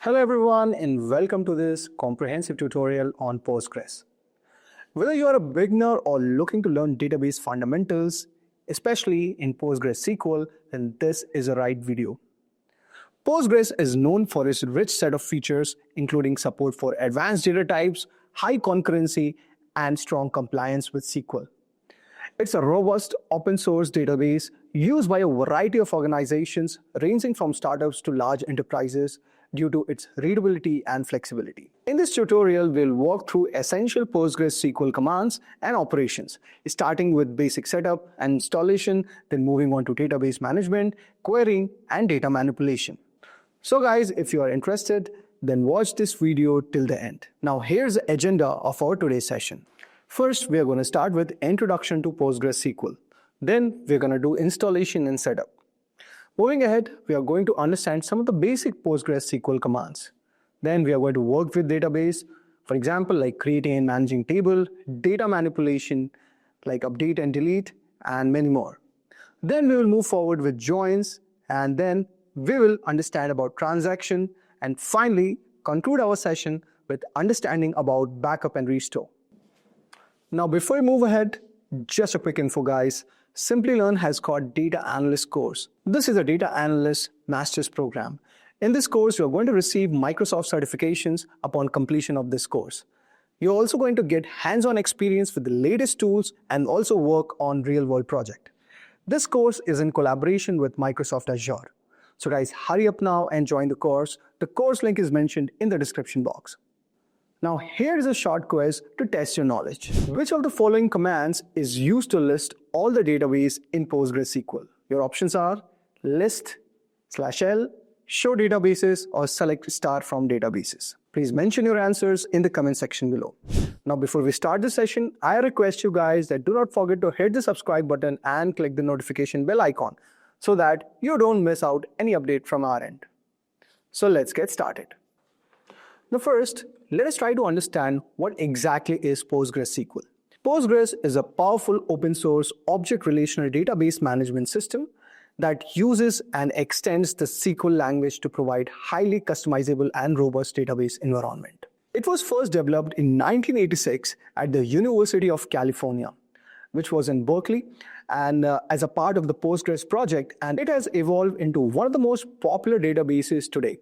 Hello everyone and welcome to this comprehensive tutorial on Postgres. Whether you are a beginner or looking to learn database fundamentals, especially in PostgreSQL, then this is the right video. Postgres is known for its rich set of features, including support for advanced data types, high concurrency, and strong compliance with SQL. It's a robust open source database used by a variety of organizations ranging from startups to large enterprises due to its readability and flexibility. In this tutorial, we'll walk through essential PostgreSQL commands and operations, starting with basic setup and installation, then moving on to database management, querying, and data manipulation. So guys, if you are interested, then watch this video till the end. Now here's the agenda of our today's session. First, we are going to start with introduction to PostgreSQL. Then we're going to do installation and setup. Moving ahead, we are going to understand some of the basic PostgreSQL commands. Then we are going to work with database, for example, like creating and managing table, data manipulation, like update and delete, and many more. Then we will move forward with joins, and then we will understand about transaction, and finally conclude our session with understanding about backup and restore. Now, before we move ahead, just a quick info, guys. Simplilearn has got Data Analyst course. This is a Data Analyst Master's program. In this course, you are going to receive Microsoft certifications upon completion of this course. You're also going to get hands-on experience with the latest tools and also work on real-world project. This course is in collaboration with Microsoft Azure. So guys, hurry up now and join the course. The course link is mentioned in the description box. Now here is a short quiz to test your knowledge. Which of the following commands is used to list all the database in PostgreSQL? Your options are list/L, show databases, or select star from databases. Please mention your answers in the comment section below. Now before we start the session, I request you guys that do not forget to hit the subscribe button and click the notification bell icon so that you don't miss out any update from our end. So let's get started. Now first, let us try to understand what exactly is PostgreSQL. Postgres is a powerful open source object-relational database management system that uses and extends the SQL language to provide highly customizable and robust database environment. It was first developed in 1986 at the University of California, which was in Berkeley, and as a part of the Postgres project, and it has evolved into one of the most popular databases today.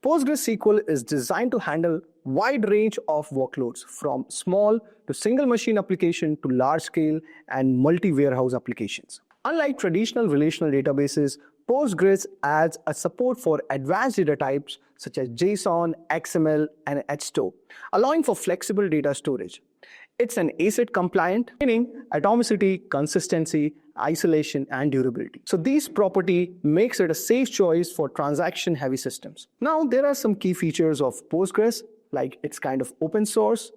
PostgreSQL is designed to handle wide range of workloads from small to single machine application to large scale and multi-warehouse applications. Unlike traditional relational databases, Postgres adds a support for advanced data types such as JSON, XML, and HTOP, allowing for flexible data storage. It's an ACID compliant, meaning atomicity, consistency, isolation, and durability. So these property makes it a safe choice for transaction-heavy systems. Now, there are some key features of Postgres, like it's kind of open source,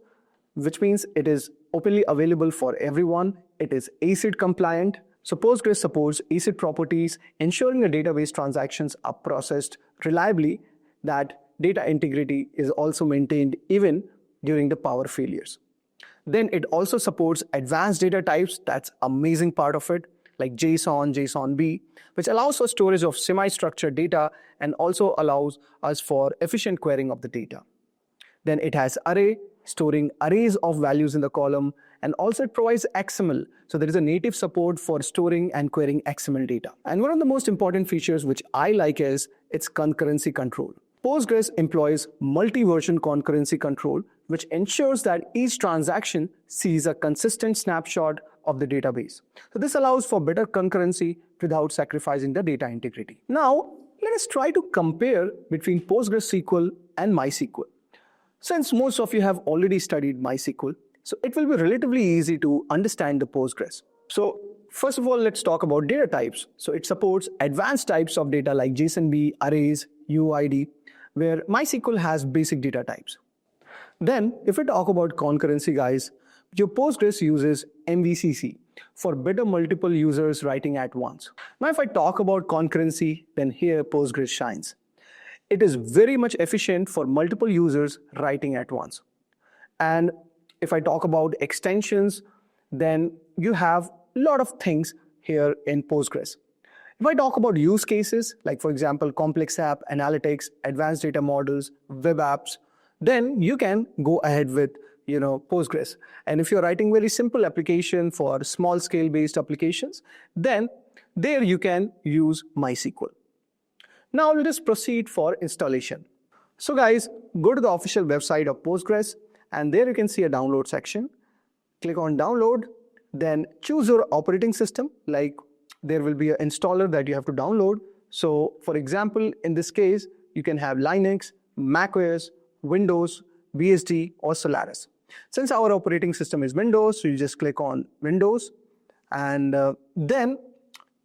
which means it is openly available for everyone. It is ACID compliant. So Postgres supports ACID properties, ensuring the database transactions are processed reliably, that data integrity is also maintained even during the power failures. Then it also supports advanced data types. That's amazing part of it, like JSON, JSONB, which allows for storage of semi-structured data and also allows us for efficient querying of the data. Then it has array, storing arrays of values in the column, and also it provides XML. So there is a native support for storing and querying XML data. And one of the most important features which I like is its concurrency control. Postgres employs multi-version concurrency control, which ensures that each transaction sees a consistent snapshot of the database. So this allows for better concurrency without sacrificing the data integrity. Now, let us try to compare between PostgreSQL and MySQL. Since most of you have already studied MySQL, so it will be relatively easy to understand the Postgres. So first of all, let's talk about data types. So it supports advanced types of data like JSONB, arrays, UID, where MySQL has basic data types. Then, if we talk about concurrency, guys, your Postgres uses MVCC for better multiple users writing at once. Now, if I talk about concurrency, then here Postgres shines. It is very much efficient for multiple users writing at once. And if I talk about extensions, then you have a lot of things here in Postgres. If I talk about use cases, like for example, complex app, analytics, advanced data models, web apps, then you can go ahead with Postgres. And if you're writing very simple application for small scale based applications, then there you can use MySQL. Now let us proceed for installation. So guys, go to the official website of Postgres, and there you can see a download section. Click on download, then choose your operating system. Like there will be an installer that you have to download. So for example, in this case, you can have Linux, macOS, Windows, BSD, or Solaris. Since our operating system is Windows, so you just click on Windows, and then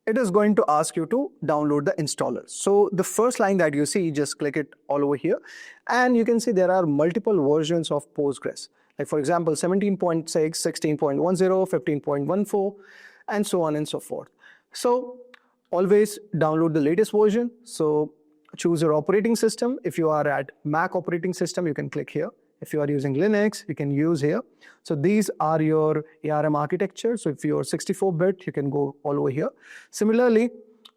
it is going to ask you to download the installer. So the first line that you see, just click it all over here, and you can see there are multiple versions of Postgres. Like for example, 17.6, 16.10, 15.14, and so on and so forth. So always download the latest version. So choose your operating system. If you are at Mac operating system, you can click here. If you are using Linux, you can use here. So these are your ARM architecture. So if you're 64-bit, you can go all over here. Similarly,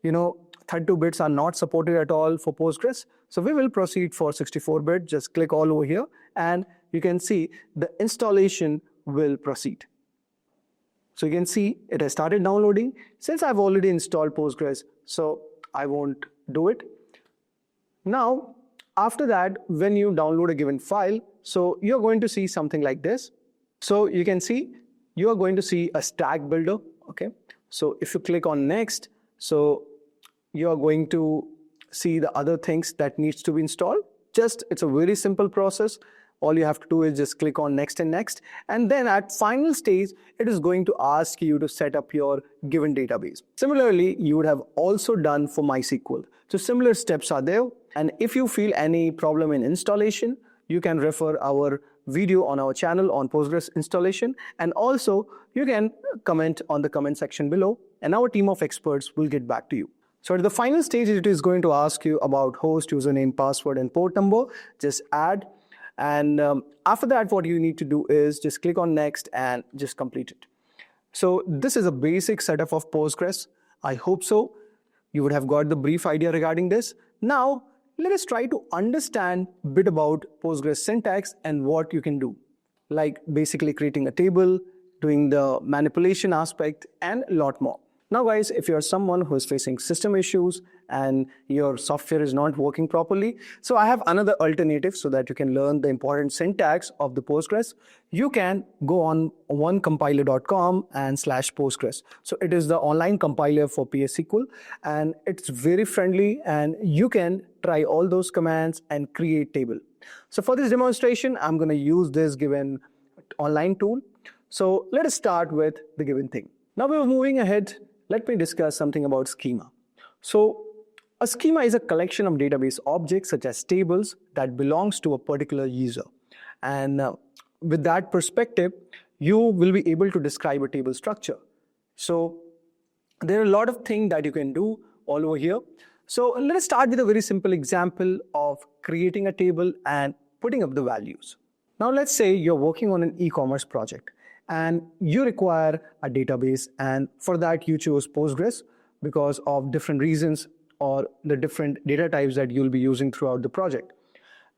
32 bits are not supported at all for Postgres. So we will proceed for 64-bit. Just click all over here, and you can see the installation will proceed. So you can see it has started downloading. Since I've already installed Postgres, so I won't do it. Now, after that, when you download a given file, so you're going to see something like this. So you can see, you are going to see a stack builder, okay? So if you click on next, so you are going to see the other things that needs to be installed. It's a very simple process. All you have to do is just click on next and next. And then at final stage, it is going to ask you to set up your given database. Similarly, you would have also done for MySQL. So similar steps are there. And if you feel any problem in installation, you can refer our video on our channel on Postgres installation. And also you can comment on the comment section below, and our team of experts will get back to you. So at the final stage, it is going to ask you about host, username, password, and port number. Just add. And after that, what you need to do is just click on next and just complete it. So this is a basic setup of Postgres. I hope so. You would have got the brief idea regarding this. Now, let us try to understand a bit about Postgres syntax and what you can do. Like basically creating a table, doing the manipulation aspect, and a lot more. Now guys, if you're someone who is facing system issues and your software is not working properly, so I have another alternative so that you can learn the important syntax of the Postgres. You can go on onecompiler.com and /Postgres. So it is the online compiler for PSQL, and it's very friendly, and you can try all those commands and create table. So for this demonstration, I'm going to use this given online tool. So let us start with the given thing. Now we're moving ahead. Let me discuss something about schema. So a schema is a collection of database objects such as tables that belongs to a particular user. And with that perspective, you will be able to describe a table structure. So there are a lot of things that you can do all over here. So let us start with a very simple example of creating a table and putting up the values. Now let's say you're working on an e-commerce project, and you require a database, and for that you chose Postgres because of different reasons or the different data types that you'll be using throughout the project.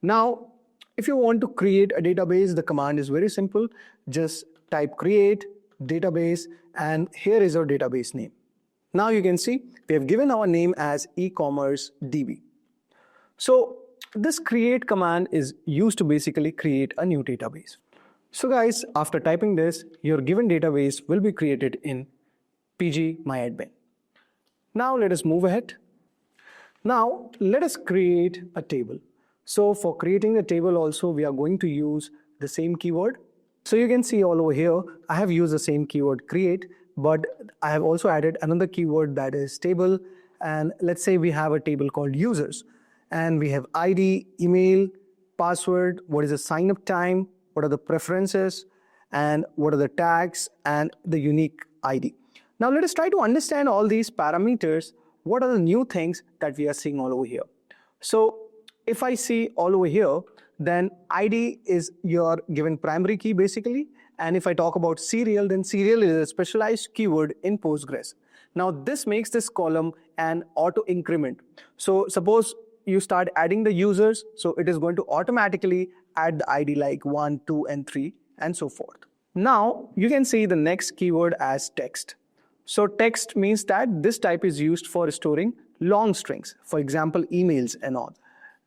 Now, if you want to create a database, the command is very simple. Just type create database, and here is our database name. Now you can see we have given our name as e-commerce DB. So this create command is used to basically create a new database. So guys, after typing this, your given database will be created in pgmyadmin. Now let us move ahead. Now let us create a table. So for creating a table also, we are going to use the same keyword. So you can see all over here, I have used the same keyword create, but I have also added another keyword that is table. And let's say we have a table called users, and we have ID, email, password, what is the sign up time, what are the preferences, and what are the tags and the unique ID. Now let us try to understand all these parameters. What are the new things that we are seeing all over here? So if I see all over here, then ID is your given primary key basically. And if I talk about serial, then serial is a specialized keyword in Postgres. Now this makes this column an auto increment. So suppose you start adding the users, so it is going to automatically add the ID like 1, 2, and 3, and so forth. Now you can see the next keyword as text. So text means that this type is used for storing long strings, for example, emails and all.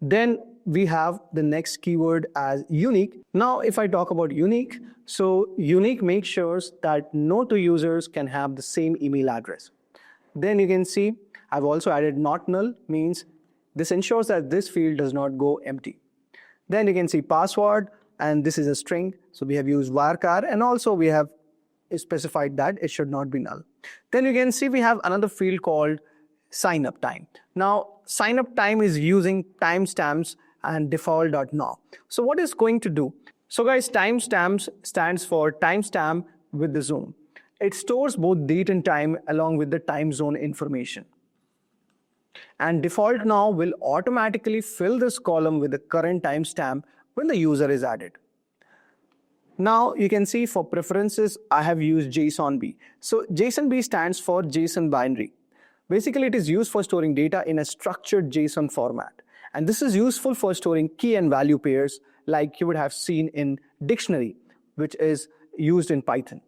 Then we have the next keyword as unique. Now, if I talk about unique, so unique makes sure that no two users can have the same email address. Then you can see I've also added not null, means this ensures that this field does not go empty. Then you can see password, and this is a string, so we have used varchar, and also we have specified that it should not be null. Then you can see we have another field called sign up time. Now sign up time is using timestamps and default.now. So what is going to do? So guys, timestamps stands for timestamp with the zone. It stores both date and time along with the time zone information. And default now will automatically fill this column with the current timestamp when the user is added. Now you can see for preferences, I have used JSONB. So JSONB stands for JSON binary. Basically, it is used for storing data in a structured JSON format. And this is useful for storing key and value pairs like you would have seen in dictionary, which is used in Python.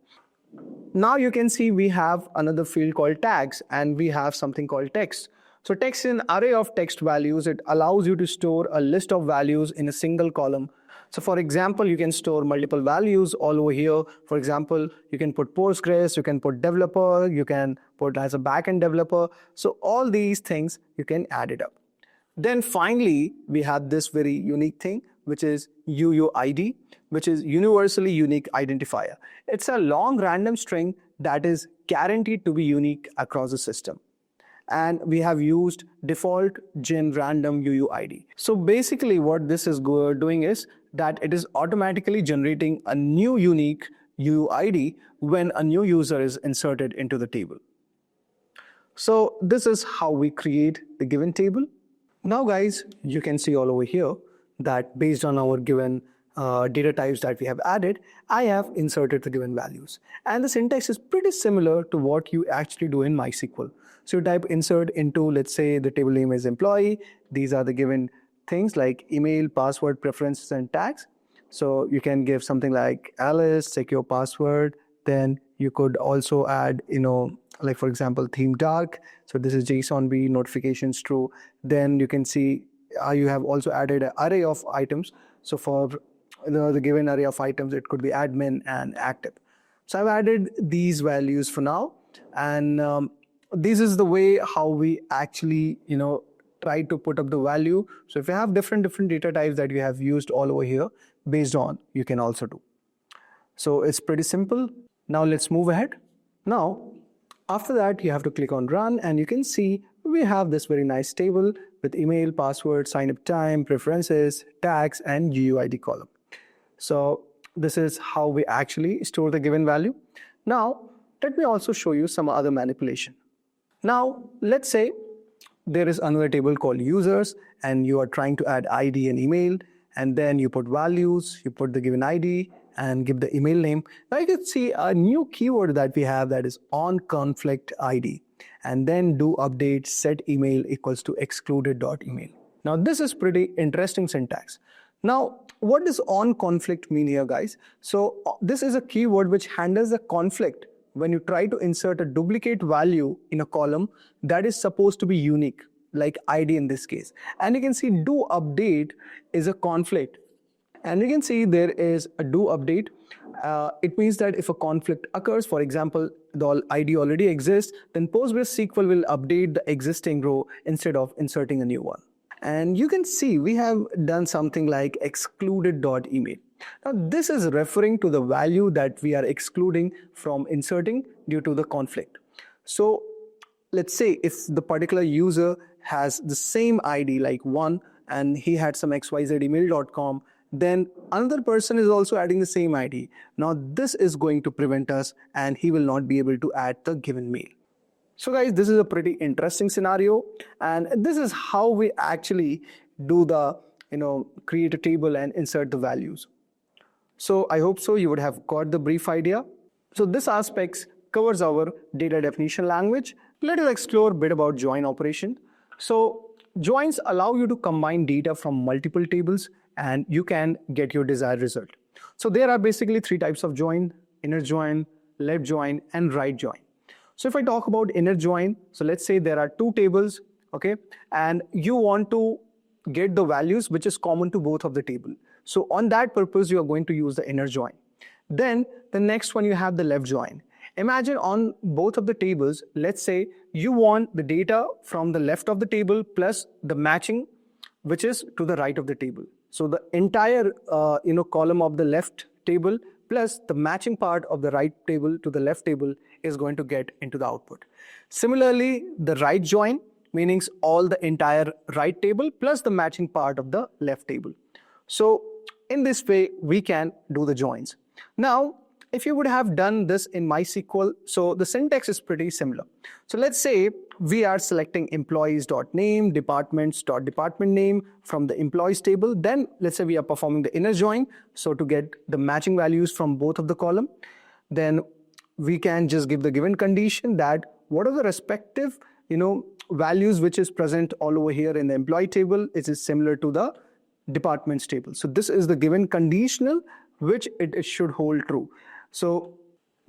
Now you can see we have another field called tags, and we have something called text. So text is an array of text values. It allows you to store a list of values in a single column. So for example, you can store multiple values all over here. For example, you can put Postgres, you can put developer, you can put as a backend developer. So all these things you can add it up. Then finally, we have this very unique thing, which is UUID, which is universally unique identifier. It's a long random string that is guaranteed to be unique across the system. And we have used default gen random UUID. So basically what this is doing is that it is automatically generating a new unique UUID when a new user is inserted into the table. So this is how we create the given table. Now guys, you can see all over here that based on our given data types that we have added, I have inserted the given values. And the syntax is pretty similar to what you actually do in MySQL. So you type insert into, let's say the table name is employee. These are the given things like email, password, preferences, and tags. So you can give something like Alice, secure password. Then you could also add, like for example, theme dark. So this is JSONB, notifications true. Then you can see you have also added an array of items. So for the given array of items, it could be admin and active. So I've added these values for now. And this is the way how we actually, try to put up the value. So if you have different data types that you have used all over here, based on, you can also do. So it's pretty simple. Now let's move ahead. Now, after that, you have to click on run, and you can see we have this very nice table with email, password, sign up time, preferences, tags, and UUID column. So this is how we actually store the given value. Now, let me also show you some other manipulation. Now, let's say there is another table called users, and you are trying to add ID and email, and then you put values, you put the given ID, and give the email name. Now you can see a new keyword that we have, that is on conflict ID, and then do update set email equals to excluded.email. Now this is pretty interesting syntax. Now what does on conflict mean here, guys? So this is a keyword which handles a conflict when you try to insert a duplicate value in a column that is supposed to be unique, like ID in this case. And you can see do update is a conflict. And you can see there is a do update. It means that if a conflict occurs, for example, the ID already exists, then PostgreSQL will update the existing row instead of inserting a new one. And you can see we have done something like excluded.email. Now this is referring to the value that we are excluding from inserting due to the conflict. So let's say if the particular user has the same ID like 1 and he had some xyzemail.com, then another person is also adding the same ID. Now this is going to prevent us, and he will not be able to add the given mail. So guys, this is a pretty interesting scenario, and this is how we actually do the, create a table and insert the values. So I hope so you would have got the brief idea. So this aspect covers our data definition language, Let us explore a bit about join operation. So joins allow you to combine data from multiple tables and you can get your desired result. So there are basically three types of join: inner join, left join, and right join. So if I talk about inner join, so let's say there are two tables, okay, and you want to get the values which is common to both of the table. So on that purpose, you are going to use the inner join. Then the next one, you have the left join. Imagine on both of the tables, let's say you want the data from the left of the table plus the matching which is to the right of the table. So the entire column of the left table plus the matching part of the right table to the left table is going to get into the output. Similarly, the right join means all the entire right table plus the matching part of the left table. So in this way, we can do the joins. Now, if you would have done this in MySQL, so the syntax is pretty similar. So let's say we are selecting employees.name, departments.department name from the employees table. Then let's say we are performing the inner join. So to get the matching values from both of the column, then we can just give the given condition that what are the respective values which is present all over here in the employee table. It is similar to the departments table. So this is the given conditional which it should hold true. So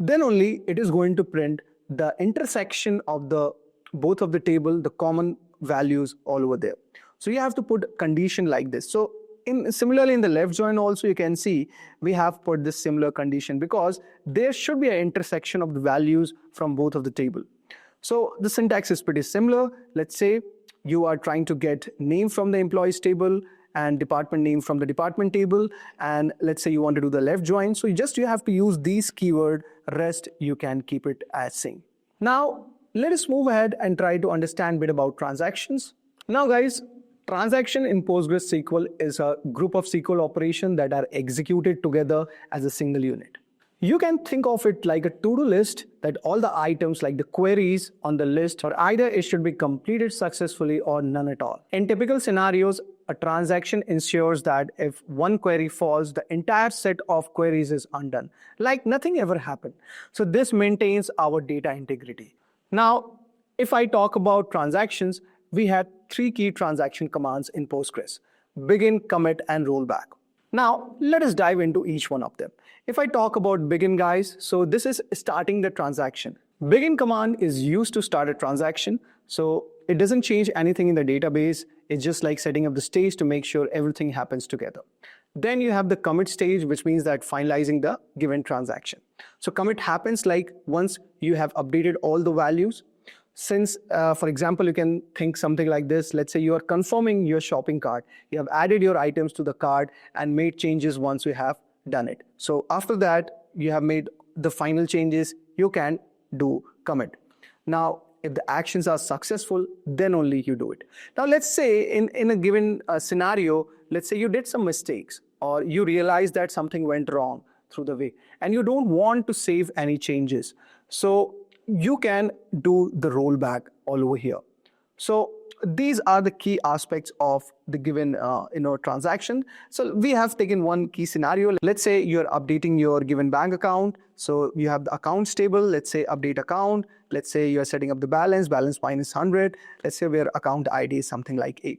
then only it is going to print the intersection of the both of the table, the common values all over there. So you have to put a condition like this. So similarly in the left join also you can see we have put this similar condition because there should be an intersection of the values from both of the table. So the syntax is pretty similar. Let's say you are trying to get name from the employees table and department name from the department table, and let's say you want to do the left join. So you have to use these keyword, rest you can keep it as same. Now let us move ahead and try to understand a bit about transactions. Now guys, transaction in PostgreSQL is a group of SQL operations that are executed together as a single unit. You can think of it like a to-do list that all the items like the queries on the list or either it should be completed successfully or none at all. In typical scenarios, a transaction ensures that if one query falls, the entire set of queries is undone, like nothing ever happened. So this maintains our data integrity. Now, if I talk about transactions, we had three key transaction commands in Postgres: begin, commit, and rollback. Now, let us dive into each one of them. If I talk about begin, guys, so this is starting the transaction. Begin command is used to start a transaction. So it doesn't change anything in the database. It's just like setting up the stage to make sure everything happens together. Then you have the commit stage, which means that finalizing the given transaction. So commit happens like once you have updated all the values. Since, for example, you can think something like this. Let's say you are confirming your shopping cart. You have added your items to the cart and made changes once you have done it. So after that, you have made the final changes, you can do commit. Now, if the actions are successful, then only you do it. Now, let's say in a given scenario, let's say you did some mistakes or you realize that something went wrong through the way and you don't want to save any changes. So you can do the rollback all over here. So these are the key aspects of the given transaction. So we have taken one key scenario. Let's say you're updating your given bank account. So you have the accounts table. Let's say update account. Let's say you're setting up the balance minus 100. Let's say where account ID is something like A.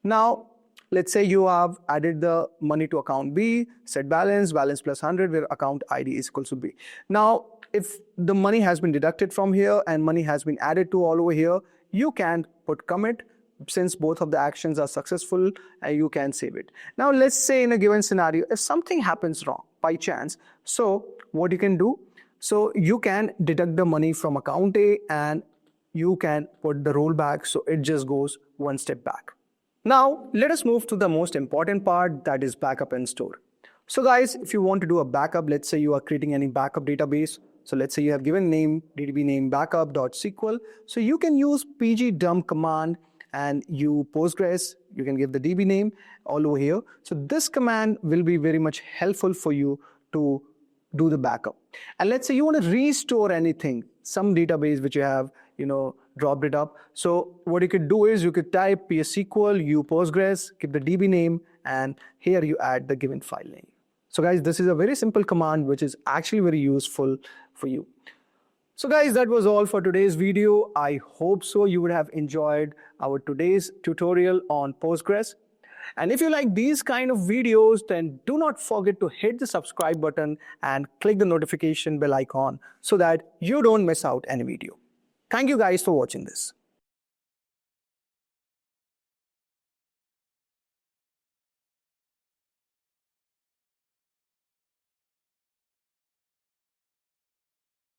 Now, let's say you have added the money to account B, set balance plus 100, where account ID is equal to B. Now, if the money has been deducted from here and money has been added to all over here, you can put commit. Since both of the actions are successful, you can save it. Now, let's say in a given scenario, if something happens wrong by chance, so what you can do, so you can deduct the money from account A and you can put the rollback, so it just goes one step back. Now, let us move to the most important part, that is backup and store. So guys, if you want to do a backup, let's say you are creating any backup database. So let's say you have given name, DB name backup.sql. So you can use pgdump command and you Postgres, you can give the DB name all over here. So this command will be very much helpful for you to do the backup. And let's say you want to restore anything, some database which you have, dropped it up. So what you could do is you could type PSQL, you Postgres, give the DB name, and here you add the given file name. So guys, this is a very simple command which is actually very useful for you. So guys, that was all for today's video. I hope so you would have enjoyed our today's tutorial on Postgres. And if you like these kind of videos, then do not forget to hit the subscribe button and click the notification bell icon so that you don't miss out any video. Thank you guys for watching this.